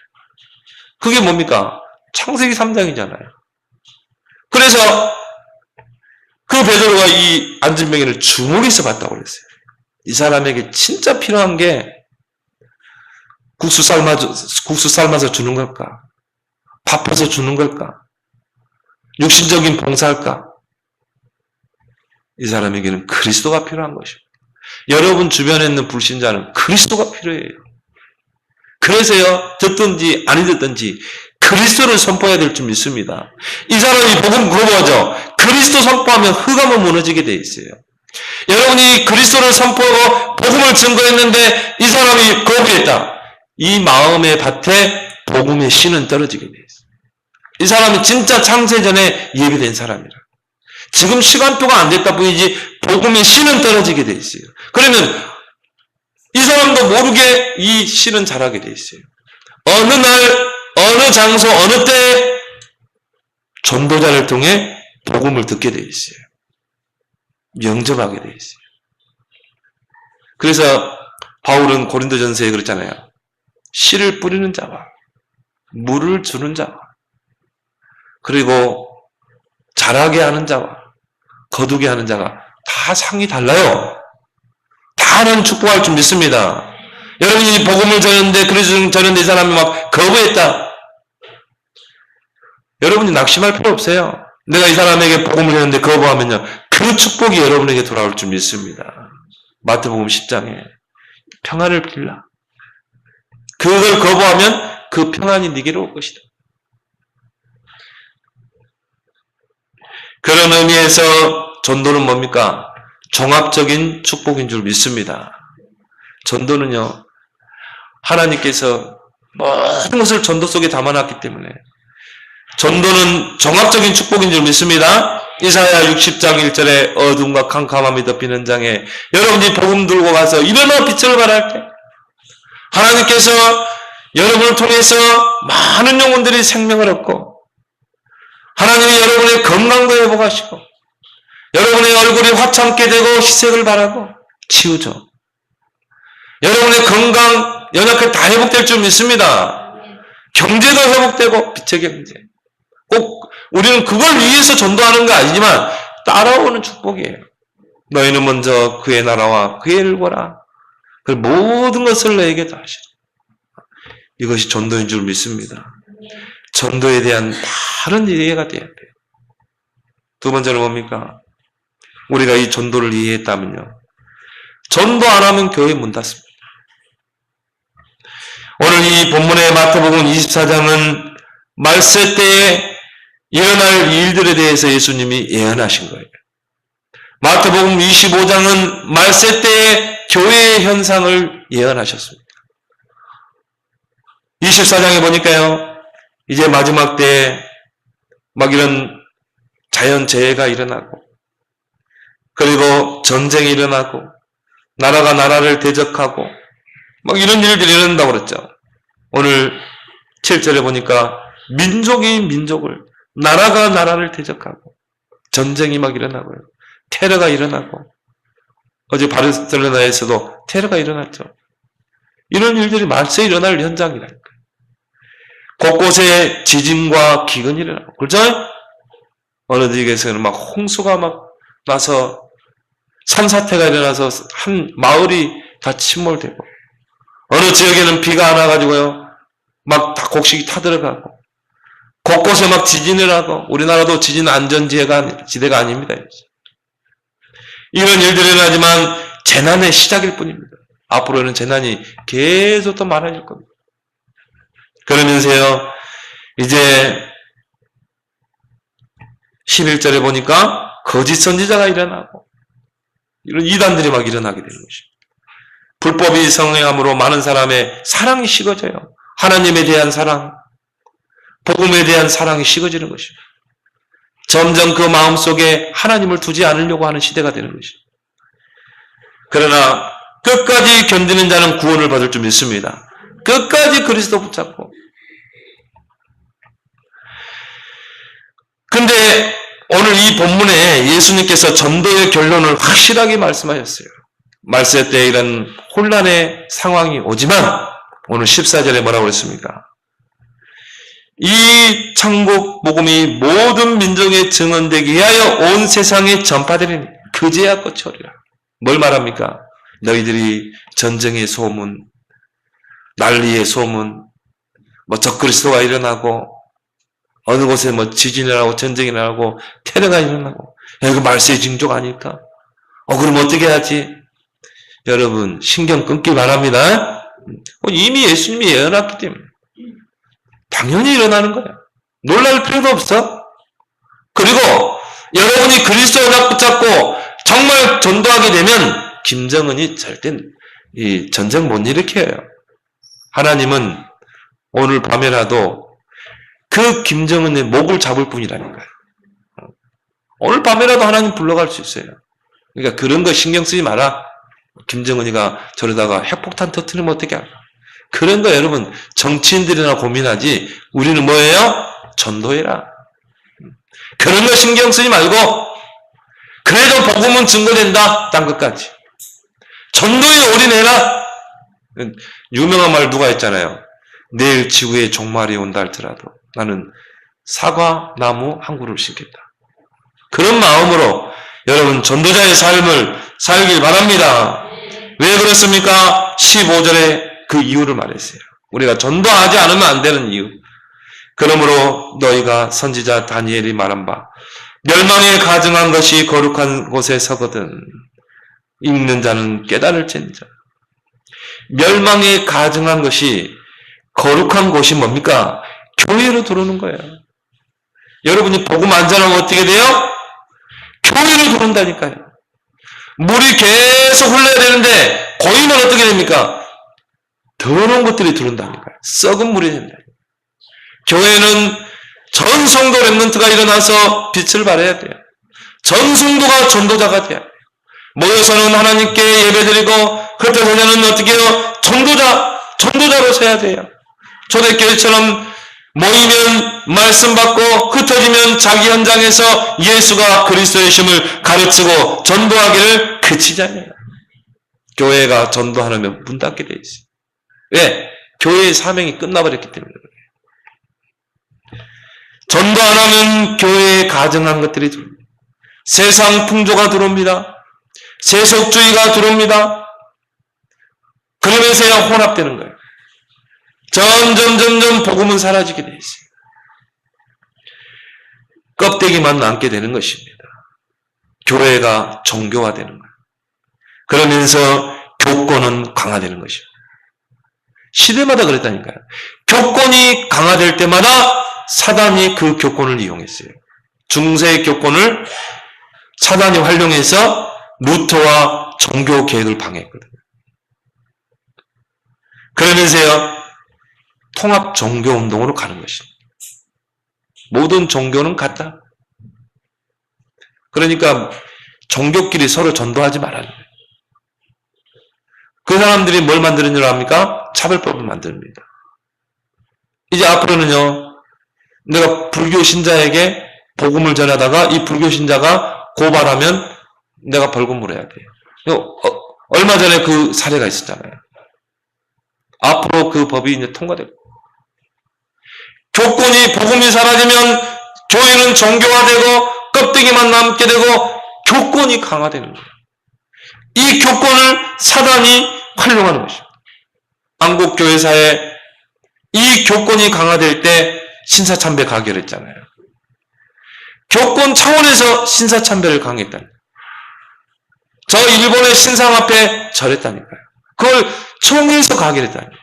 Speaker 1: 그게 뭡니까? 창세기 3장이잖아요. 그래서 그 베드로가 이 안진뱅이를 주물이서 봤다고 그랬어요. 이 사람에게 진짜 필요한 게 국수 삶아서 주는 걸까? 밥해서 주는 걸까? 육신적인 봉사할까? 이 사람에게는 그리스도가 필요한 것입니다. 여러분 주변에 있는 불신자는 그리스도가 필요해요. 그래서요, 듣든지 아니 듣든지 그리스도를 선포해야 될 줄 믿습니다. 이 사람이 복음 물어보죠. 그리스도 선포하면 흑암은 무너지게 돼 있어요. 여러분이 그리스도를 선포하고 복음을 증거했는데 이 사람이 거부했다. 이 마음의 밭에 복음의 씨는 떨어지게 돼 있어요. 이 사람이 진짜 창세전에 예비된 사람이라. 지금 시간표가 안 됐다 뿐이지 복음의 씨는 떨어지게 돼 있어요. 그러면 이 사람도 모르게 이 씨는 자라게 돼 있어요. 어느 날, 어느 장소, 어느 때 전도자를 통해 복음을 듣게 돼 있어요. 영접하게 돼 있어요. 그래서 바울은 고린도전서에 그랬잖아요. 씨를 뿌리는 자와 물을 주는 자와 그리고 자라게 하는 자와 거두게 하는 자가 다 상이 달라요. 다는 축복할 줄 믿습니다. 여러분이 복음을 전했는데 그리스도 전했는데 이 사람이 막 거부했다. 여러분이 낙심할 필요 없어요. 내가 이 사람에게 복음을 전했는데 거부하면요, 그 축복이 여러분에게 돌아올 줄 믿습니다. 마태복음 10장에 평안을 빌라. 그걸 거부하면 그 평안이 네게로 올 것이다. 그런 의미에서 전도는 뭡니까? 종합적인 축복인 줄 믿습니다. 전도는요, 하나님께서 모든 것을 전도 속에 담아놨기 때문에 전도는 종합적인 축복인 줄 믿습니다. 이사야 60장 1절에 어둠과 캄캄함이 덮이는 장에 여러분이 복음 들고 가서 일어나 빛을 발할 때 하나님께서 여러분을 통해서 많은 영혼들이 생명을 얻고 하나님이 여러분의 건강도 회복하시고 여러분의 얼굴이 화창게 되고 희색을 바라고 치우죠. 여러분의 건강, 연약한 다 회복될 줄 믿습니다. 경제도 회복되고 빛의 경제. 꼭 우리는 그걸 위해서 전도하는 거 아니지만 따라오는 축복이에요. 너희는 먼저 그의 나라와 그의 일을 보라. 그 모든 것을 너에게 다 하시라. 이것이 전도인 줄 믿습니다. 전도에 대한 바른 이해가 돼야 돼요. 두 번째는 뭡니까? 우리가 이 전도를 이해했다면요, 전도 안 하면 교회 문 닫습니다. 오늘 이 본문의 마태복음 24장은 말세 때에 일어날 일들에 대해서 예수님이 예언하신 거예요. 마태복음 25장은 말세 때의 교회의 현상을 예언하셨습니다. 24장에 보니까요, 이제 마지막 때에 막 이런 자연재해가 일어나고, 그리고 전쟁이 일어나고, 나라가 나라를 대적하고, 막 이런 일들이 일어난다고 그랬죠. 오늘 7절에 보니까 민족이 민족을, 나라가 나라를 대적하고, 전쟁이 막 일어나고요. 테러가 일어나고, 어제 바르셀로나에서도 테러가 일어났죠. 이런 일들이 말세에 일어날 현장이라니까요. 곳곳에 지진과 기근이 일어나고, 그렇죠? 어느 지역에서는 막 홍수가 막 나서 산사태가 일어나서 한 마을이 다 침몰되고, 어느 지역에는 비가 안 와가지고요, 막 다 곡식이 타들어가고, 곳곳에 막 지진을 하고, 우리나라도 지진 안전지대가 아닙니다. 이런 일들이 일어나지만 재난의 시작일 뿐입니다. 앞으로는 재난이 계속 더 많아질 겁니다. 그러면서요, 이제 11절에 보니까 거짓 선지자가 일어나고, 이런 이단들이 막 일어나게 되는 것입니다. 불법이 성행함으로 많은 사람의 사랑이 식어져요. 하나님에 대한 사랑, 복음에 대한 사랑이 식어지는 것입니다. 점점 그 마음속에 하나님을 두지 않으려고 하는 시대가 되는 것입니다. 그러나 끝까지 견디는 자는 구원을 받을 줄 믿습니다. 끝까지 그리스도 붙잡고. 근데 오늘 이 본문에 예수님께서 전도의 결론을 확실하게 말씀하셨어요. 말세 때 이런 혼란의 상황이 오지만 오늘 14절에 뭐라고 했습니까? 이 천국 복음이 모든 민족에 증언되게 위하여 온 세상에 전파되리니 그제야 끝이 오리라. 뭘 말합니까? 너희들이 전쟁의 소문, 난리의 소문, 뭐 적그리스도가 일어나고 어느 곳에 뭐 지진이 나고 전쟁이 나고 테러가 일어나고, 이거 말세의 징조가 아닐까? 그럼 어떻게 하지? 여러분 신경 끊기 바랍니다. 이미 예수님이 예언했기 때문에 당연히 일어나는 거야. 놀랄 필요도 없어. 그리고 여러분이 그리스도에 붙잡고 정말 전도하게 되면 김정은이 절대 이 전쟁 못 일으켜요. 하나님은 오늘 밤에라도 그 김정은의 목을 잡을 뿐이라니까요. 오늘 밤에라도 하나님 불러갈 수 있어요. 그러니까 그런 거 신경 쓰지 마라. 김정은이가 저러다가 핵폭탄 터뜨리면 어떻게 할까? 그런 거 여러분 정치인들이나 고민하지, 우리는 뭐예요? 전도해라. 그런 거 신경 쓰지 말고, 그래도 복음은 증거된다. 딴 것까지 전도에 올인해라. 유명한 말 누가 했잖아요. 내일 지구에 종말이 온다 할지라도 나는 사과 나무 한 그루를 심겠다. 그런 마음으로 여러분 전도자의 삶을 살길 바랍니다. 왜 그렇습니까? 15절에 그 이유를 말했어요. 우리가 전도하지 않으면 안 되는 이유. 그러므로 너희가 선지자 다니엘이 말한 바 멸망에 가증한 것이 거룩한 곳에 서거든 읽는 자는 깨달을지니라. 멸망에 가증한 것이 거룩한 곳이 뭡니까? 교회로 들어오는 거예요. 여러분이 복음 안 전하면 어떻게 돼요? 교회로 들어온다니까요. 물이 계속 흘러야 되는데 고이면 어떻게 됩니까? 더러운 것들이 들어온다니까요. 썩은 물이 된다. 교회는 전 성도 렘넌트가 일어나서 빛을 발해야 돼요. 전 성도가 전도자가 돼요. 모여서는 하나님께 예배드리고, 흩어서는 어떻게 해요? 전도자로 서야 돼요. 초대교회처럼 모이면 말씀 받고 흩어지면 자기 현장에서 예수가 그리스도의 심을 가르치고 전도하기를 그치지 않아요. 교회가 전도하려면 문 닫게 돼 있어요. 왜? 교회의 사명이 끝나버렸기 때문에 그래요. 전도 안 하면 교회에 가증한 것들이 들어옵니다. 세상 풍조가 들어옵니다. 세속주의가 들어옵니다. 그러면서야 혼합되는 거예요. 점점 복음은 사라지게 돼 있어요. 껍데기만 남게 되는 것입니다. 교회가 종교화되는 거예요. 그러면서 교권은 강화되는 것입니다. 시대마다 그랬다니까요. 교권이 강화될 때마다 사단이 그 교권을 이용했어요. 중세의 교권을 사단이 활용해서 루터와 종교 개혁을 방해했거든요. 그러면서요, 통합 종교 운동으로 가는 것입니다. 모든 종교는 같다. 그러니까 종교끼리 서로 전도하지 말아야 돼요. 그 사람들이 뭘 만드는 줄 압니까? 차별법을 만듭니다. 이제 앞으로는요, 내가 불교 신자에게 복음을 전하다가 이 불교 신자가 고발하면 내가 벌금 물어야 돼요. 얼마 전에 그 사례가 있었잖아요. 앞으로 그 법이 이제 통과될 거예요. 교권이, 복음이 사라지면 교회는 종교화되고 껍데기만 남게 되고 교권이 강화되는 거예요. 이 교권을 사단이 활용하는 것입니다. 한국 교회사에 이 교권이 강화될 때 신사참배 가결했잖아요. 교권 차원에서 신사참배를 강했다는 거예요. 저 일본의 신상 앞에 절했다니까요. 그걸 총회에서 가결했다는 거예요.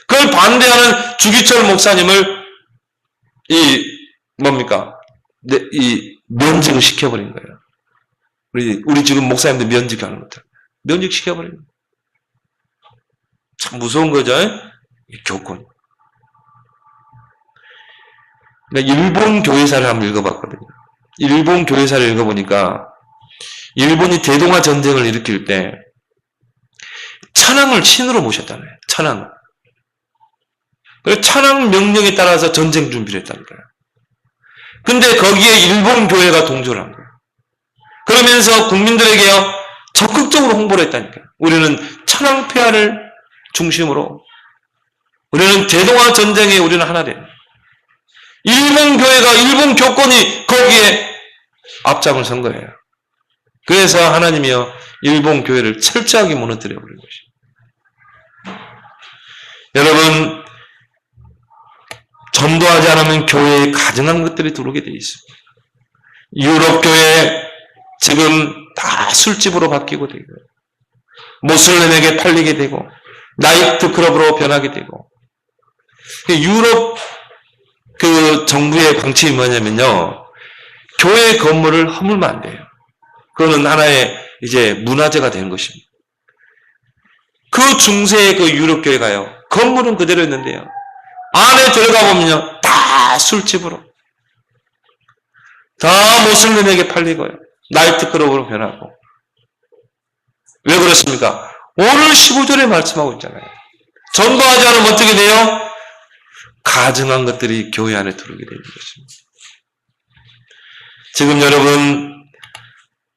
Speaker 1: 그걸 반대하는 주기철 목사님을 면직을 시켜버린 거예요. 우리 지금 목사님들 면직하는 것들. 면직시켜버린 거예요. 참 무서운 거죠? 이 교권. 그러니까 일본 교회사를 한번 읽어봤거든요. 일본 교회사를 읽어보니까 일본이 대동아 전쟁을 일으킬 때 천황을 신으로 모셨다네요. 천황. 그래서 천황 명령에 따라서 전쟁 준비를 했다는 거예요. 근데 거기에 일본 교회가 동조를 한 거예요. 그러면서 국민들에게요, 적극적으로 홍보를 했다니까요. 우리는 천황 폐하를 중심으로, 우리는 대동아 전쟁에 우리는 하나 된. 일본 교회가, 일본 교권이 거기에 앞장을 선 거예요. 그래서 하나님이요, 일본 교회를 철저하게 무너뜨려 버린 것입니다. 여러분, 전도하지 않으면 교회에 가증한 것들이 들어오게 되어 있습니다. 유럽 교회 지금 다 술집으로 바뀌고 되고, 모슬렘에게 팔리게 되고, 나이트 클럽으로 변하게 되고, 유럽 그 정부의 방침이 뭐냐면요, 교회 건물을 허물면 안 돼요. 그거는 하나의 이제 문화재가 되는 것입니다. 그 중세의 그 유럽 교회가요, 건물은 그대로 있는데요, 안에 들어가 보면요, 다 술집으로, 다 모슬렘에게 팔리고요, 나이트 클럽으로 변하고. 왜 그렇습니까? 오늘 15절에 말씀하고 있잖아요. 전도하지 않으면 어떻게 돼요? 가증한 것들이 교회 안에 들어오게 되는 것입니다. 지금 여러분,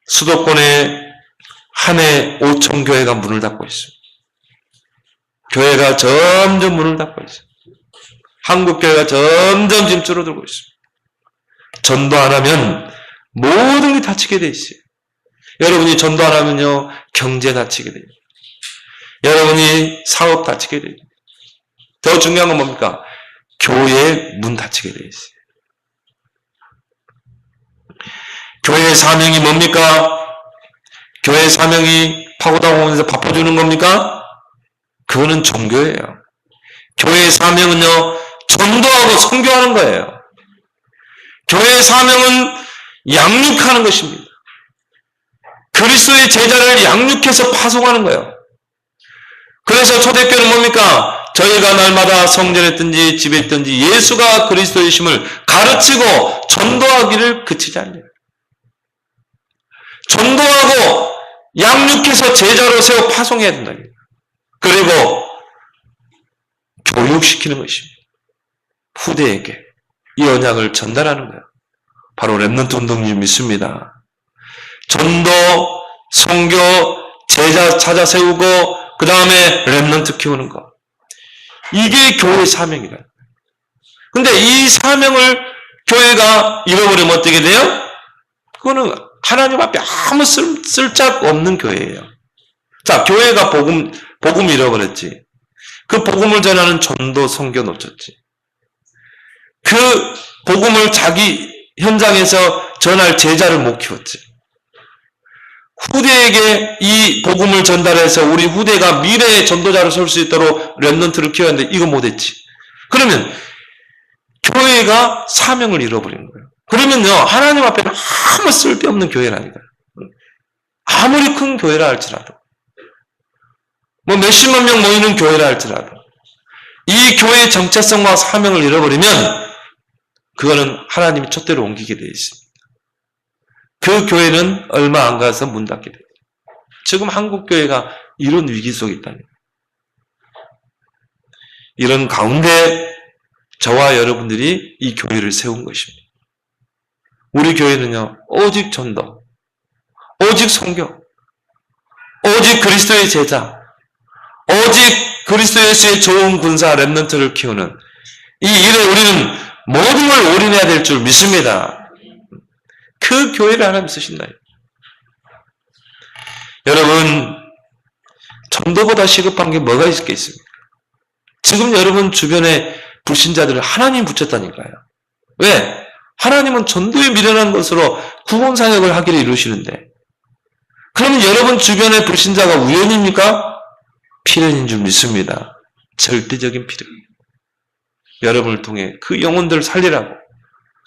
Speaker 1: 수도권에 한 해 5천 교회가 문을 닫고 있습니다. 교회가 점점 문을 닫고 있습니다. 한국 교회가 점점 지금 줄어들고 있습니다. 전도 안 하면 모든 게 닫히게 돼 있어요. 여러분이 전도 안 하면요, 경제 닫히게 됩니다. 여러분이 사업 닫히게 됩니다. 더 중요한 건 뭡니까? 교회의 문 닫히게 돼 있어요. 교회의 사명이 뭡니까? 교회의 사명이 파고다공원에서 바꿔주는 겁니까? 그거는 종교예요. 교회의 사명은요, 전도하고 선교하는 거예요. 교회의 사명은 양육하는 것입니다. 그리스도의 제자를 양육해서 파송하는 거예요. 그래서 초대교회는 뭡니까? 저희가 날마다 성전했든지 집에 있든지 예수가 그리스도의 심을 가르치고 전도하기를 그치지 않냐. 전도하고 양육해서 제자로 세워 파송해야 된다. 그리고 교육시키는 것입니다. 후대에게 이 언약을 전달하는 거예요. 바로 렘넌트 운동이 믿습니다. 전도, 선교, 제자 찾아 세우고 그 다음에 렘넌트 키우는 것. 이게 교회의 사명이다. 근데 이 사명을 교회가 잃어버리면 어떻게 돼요? 그거는 하나님 앞에 아무 쓸짝 없는 교회예요. 자, 교회가 복음 잃어버렸지. 그 복음을 전하는 전도, 선교 놓쳤지. 그 복음을 자기 현장에서 전할 제자를 못 키웠지. 후대에게 이 복음을 전달해서 우리 후대가 미래의 전도자로 설 수 있도록 렘넌트를 키워야 하는데 이거 못했지. 그러면 교회가 사명을 잃어버리는 거예요. 그러면요, 하나님 앞에는 아무 쓸데없는 교회라니까요. 아무리 큰 교회라 할지라도, 뭐 몇십만 명 모이는 교회라 할지라도, 이 교회의 정체성과 사명을 잃어버리면 그거는 하나님이 촛대로 옮기게 되어 있습니다. 그 교회는 얼마 안 가서 문 닫게 돼요. 지금 한국 교회가 이런 위기 속에 있다는 거예요. 이런 가운데 저와 여러분들이 이 교회를 세운 것입니다. 우리 교회는요, 오직 전도, 오직 선교, 오직 그리스도의 제자, 오직 그리스도 예수의 좋은 군사 렘넌트를 키우는 이 일에 우리는 모든 걸 올인해야 될 줄 믿습니다. 그 교회를 하나님 쓰신다. 여러분, 전도보다 시급한 게 뭐가 있겠습니까? 지금 여러분 주변에 불신자들을 하나님 붙였다니까요. 왜? 하나님은 전도에 미련한 것으로 구원사역을 하기를 이루시는데, 그러면 여러분 주변의 불신자가 우연입니까? 필연인 줄 믿습니다. 절대적인 필연. 여러분을 통해 그 영혼들을 살리라고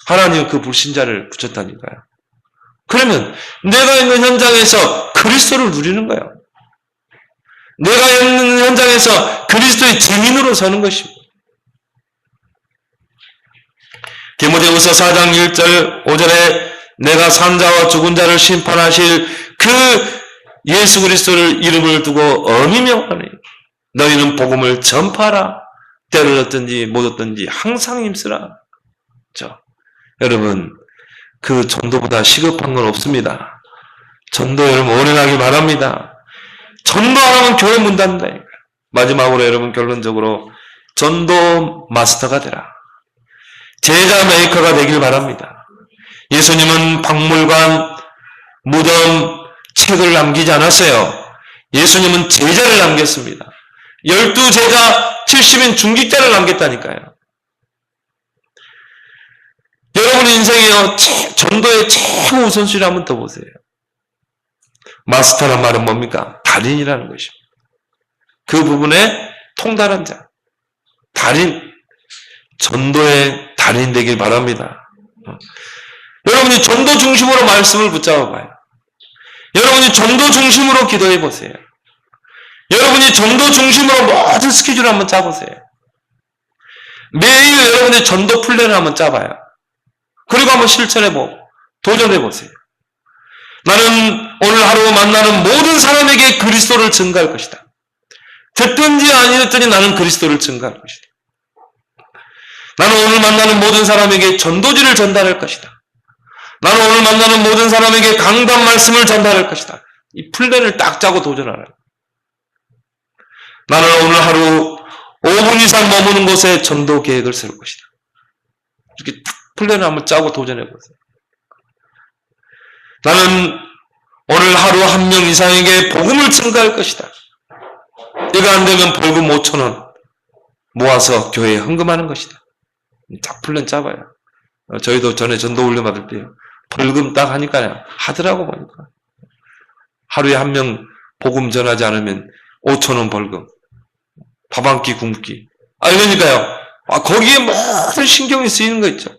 Speaker 1: 하나님은 그 불신자를 붙였다니까요. 그러면 내가 있는 현장에서 그리스도를 누리는 거예요. 내가 있는 현장에서 그리스도의 증인으로 서는 것입니다. 디모데후서 4장 1절 5절에 내가 산자와 죽은 자를 심판하실 그 예수 그리스도를 이름을 두고 엄히 명하니 너희는 복음을 전파하라. 때를 얻든지 못 얻든지 항상 힘쓰라. 여러분, 그 전도보다 시급한 건 없습니다. 전도 여러분 오랜하길 바랍니다. 전도 안 하면 교회 문 닫는다니까요. 마지막으로 여러분 결론적으로 전도 마스터가 되라. 제자 메이커가 되길 바랍니다. 예수님은 박물관, 무덤, 책을 남기지 않았어요. 예수님은 제자를 남겼습니다. 12제자 70인 중직자를 남겼다니까요. 여러분의 인생에요, 전도의 최고 우선순위를 한번 더 보세요. 마스터란 말은 뭡니까? 달인이라는 것입니다. 그 부분에 통달한 자, 달인, 전도의 달인 되길 바랍니다. 여러분이 전도 중심으로 말씀을 붙잡아 봐요. 여러분이 전도 중심으로 기도해 보세요. 여러분이 전도 중심으로 모든 스케줄을 한번 짜보세요. 매일 여러분의 전도 플랜을 한번 짜봐요. 그리고 한번 실천해보고 도전해보세요. 나는 오늘 하루 만나는 모든 사람에게 그리스도를 증거할 것이다. 듣든지 아니든지 나는 그리스도를 증거할 것이다. 나는 오늘 만나는 모든 사람에게 전도지를 전달할 것이다. 나는 오늘 만나는 모든 사람에게 강단 말씀을 전달할 것이다. 이 플랜을 딱 짜고 도전하라. 나는 오늘 하루 5분 이상 머무는 곳에 전도 계획을 세울 것이다. 이렇게 딱 플랜을 한번 짜고 도전해보세요. 나는 오늘 하루 한 명 이상에게 복음을 증거할 것이다. 이거 안 되면 벌금 5,000원 모아서 교회에 헌금하는 것이다. 딱 플랜 짜봐요. 저희도 전에 전도 훈련 받을 때요. 벌금 딱 하니까요. 하더라고 보니까. 하루에 한 명 복음 전하지 않으면 5,000원 벌금. 밥 한 끼 굶기. 그러니까요. 거기에 모든 신경이 쓰이는 거 있죠.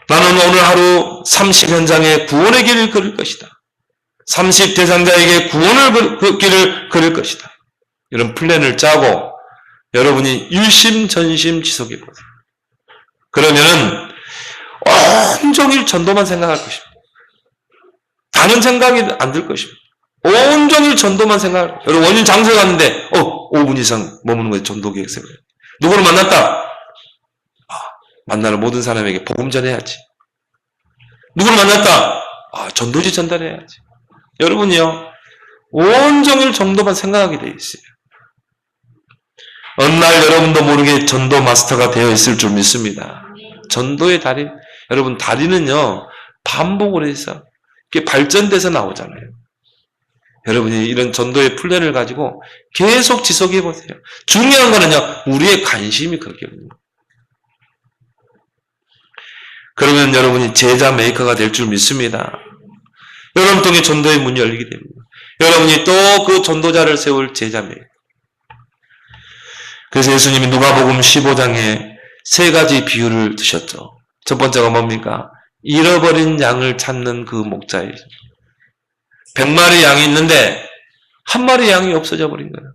Speaker 1: 나는 오늘 하루 30 현장에 구원의 길을 걸을 것이다. 30 대상자에게 구원의 길을 걸을 것이다. 이런 플랜을 짜고 여러분이 일심전심 지속해 보세요. 그러면은 온종일 전도만 생각할 것입니다. 다른 생각이 안 들 것입니다. 온종일 전도만 생각할 것입니다. 여러분 원인 장소에 갔는데 5분 이상 머무는 거예요. 전도 계획 세워요. 누구를 만났다? 만나는 모든 사람에게 복음 전해야지. 누구를 만났다? 전도지 전달해야지. 여러분이요, 온종일 전도만 생각하게 돼 있어요. 어느 날 여러분도 모르게 전도 마스터가 되어 있을 줄 믿습니다. 전도의 달인, 여러분 달인은요 반복을 해서 이게 발전돼서 나오잖아요. 여러분이 이런 전도의 플랜을 가지고 계속 지속해 보세요. 중요한 거는요 우리의 관심이 거기거든요. 그러면 여러분이 제자 메이커가 될 줄 믿습니다. 여러분 통해 전도의 문이 열리게 됩니다. 여러분이 또 그 전도자를 세울 제자입니다. 그래서 예수님이 누가복음 15장에 세 가지 비유를 드셨죠. 첫 번째가 뭡니까? 잃어버린 양을 찾는 그 목자예요. 100마리 양이 있는데 한 마리 양이 없어져 버린 거예요.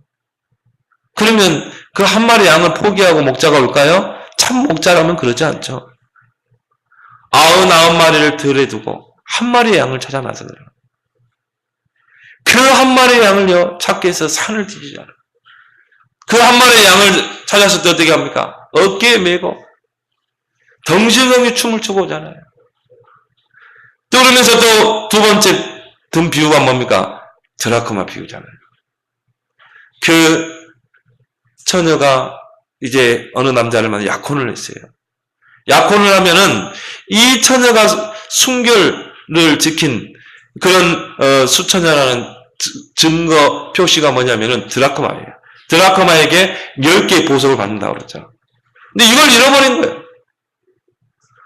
Speaker 1: 그러면 그 한 마리 양을 포기하고 목자가 올까요? 참 목자라면 그러지 않죠. 99마리를 들에 두고 한 마리의 양을 찾아 나서더라고요. 그 한 마리의 양을요, 찾기 위해서 산을 뒤지잖아요. 그 한 마리의 양을 찾았을 때 어떻게 합니까? 어깨에 메고 덩실덩이 춤을 추고 오잖아요. 또 그러면서 또 두 번째 든 비유가 뭡니까? 드라크마 비유잖아요. 그 처녀가 이제 어느 남자를 만나 약혼을 했어요. 약혼을 하면은 이 처녀가 순결을 지킨 그런 수처녀라는 증거 표시가 뭐냐면은 드라크마예요. 드라크마에게 10개의 보석을 받는다고 그러죠. 근데 이걸 잃어버린 거예요.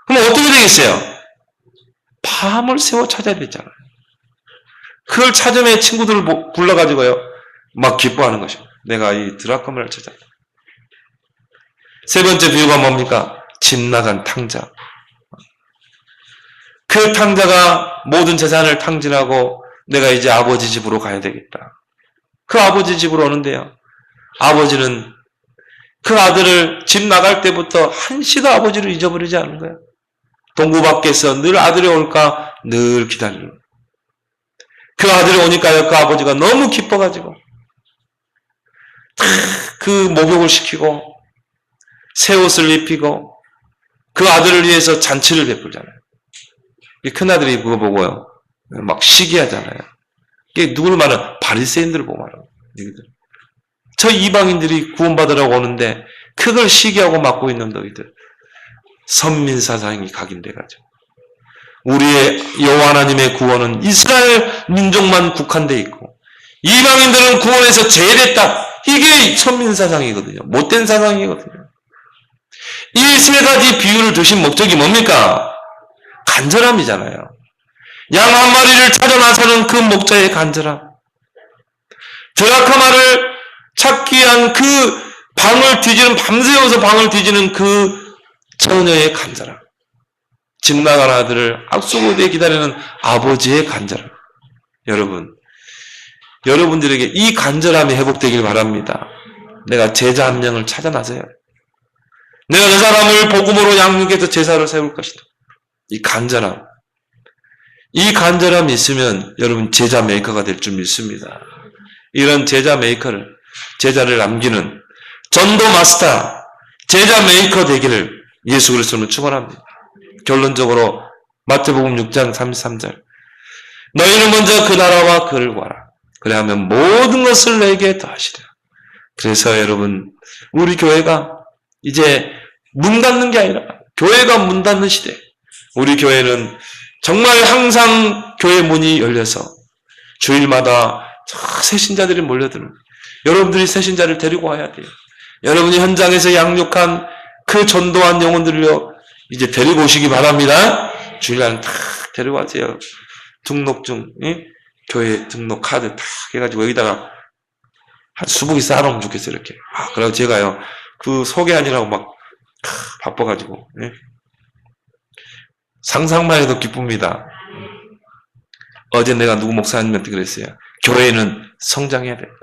Speaker 1: 그럼 어떻게 되겠어요? 밤을 새워 찾아야 되잖아요. 그걸 찾으면 친구들을 불러가지고요, 막 기뻐하는 것이죠. 내가 이 드라크마를 찾았다. 세 번째 비유가 뭡니까? 집 나간 탕자. 그 탕자가 모든 재산을 탕진하고 내가 이제 아버지 집으로 가야 되겠다. 그 아버지 집으로 오는데요, 아버지는 그 아들을 집 나갈 때부터 한시도 아버지를 잊어버리지 않은 거야. 동구 밖에서 늘 아들이 올까 늘 기다리는 거야. 그 아들이 오니까요, 그 아버지가 너무 기뻐가지고 그 목욕을 시키고 새 옷을 입히고 그 아들을 위해서 잔치를 베풀잖아요. 큰아들이 그거 보고요, 막 시기하잖아요. 이게 누구를 말하는 바리새인들을 보고 말하는 거예요. 저 이방인들이 구원받으라고 오는데 그걸 시기하고 막고 있는 너희들. 선민사상이 각인돼가지고 우리의 여호와 하나님의 구원은 이스라엘 민족만 국한돼 있고 이방인들은 구원에서 제외됐다. 이게 선민사상이거든요. 못된 사상이거든요. 이 세 가지 비유를 드신 목적이 뭡니까? 간절함이잖아요. 양 한 마리를 찾아 나서는 그 목자의 간절함. 드라크마를 찾기 위한 그 방을 뒤지는, 밤새워서 방을 뒤지는 그 처녀의 간절함. 집 나간 아들을 악수고대에 기다리는 아버지의 간절함. 여러분들에게 이 간절함이 회복되길 바랍니다. 내가 제자 한 명을 찾아 나서야 해. 내가 그 사람을 복음으로 양육해서 제사를 세울 것이다. 이 간절함이 있으면 여러분 제자 메이커가 될 줄 믿습니다. 이런 제자 메이커를, 제자를 남기는 전도 마스터, 제자 메이커 되기를 예수 그리스도는 축원합니다. 결론적으로 마태복음 6장 33절. 너희는 먼저 그 나라와 그를 구하라. 그래야하면 모든 것을 내게 더하시리라. 그래서 여러분, 우리 교회가 이제 문 닫는 게 아니라 교회가 문 닫는 시대. 우리 교회는 정말 항상 교회 문이 열려서 주일마다 새신자들이 몰려드는, 여러분들이 새신자를 데리고 와야 돼요. 여러분이 현장에서 양육한 그 전도한 영혼들을요, 이제 데리고 오시기 바랍니다. 주일날 탁 데려가세요. 등록증, 교회 등록 카드 탁 해가지고 여기다가 한 수북이 쌓아놓으면 좋겠어요, 이렇게. 그래서 제가요, 그 소개하느라고 막 바빠가지고, 상상만 해도 기쁩니다. 어제 내가 누구 목사님한테 그랬어요. 교회는 성장해야 된다.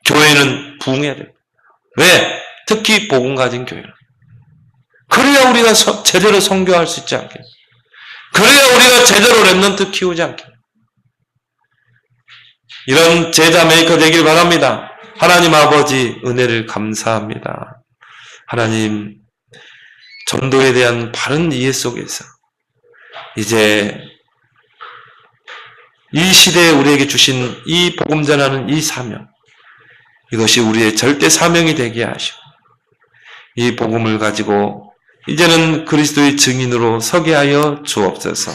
Speaker 1: 교회는 부흥해야 된다. 왜? 특히 복음 가진 교회는. 그래야 우리가 제대로 선교할 수 있지 않겠냐. 그래야 우리가 제대로 랩런트 키우지 않겠냐. 이런 제자 메이커 되길 바랍니다. 하나님 아버지 은혜를 감사합니다. 하나님, 전도에 대한 바른 이해 속에서 이제 이 시대에 우리에게 주신 이 복음 전하는 이 사명, 이것이 우리의 절대 사명이 되게 하시고 이 복음을 가지고 이제는 그리스도의 증인으로 서게 하여 주옵소서.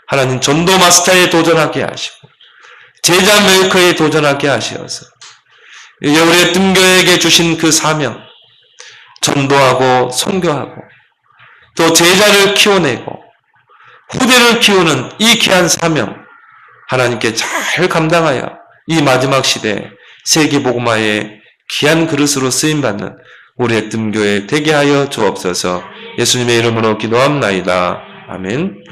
Speaker 1: 하나님, 전도 마스터에 도전하게 하시고 제자 메이커에 도전하게 하시어서 이제 우리의 뜸교에게 주신 그 사명, 전도하고 선교하고 또 제자를 키워내고 후대를 키우는 이 귀한 사명 하나님께 잘 감당하여 이 마지막 시대 세계복음화의 귀한 그릇으로 쓰임받는 우리의 뜸교회 되게 하여 주옵소서. 예수님의 이름으로 기도합나이다. 아멘.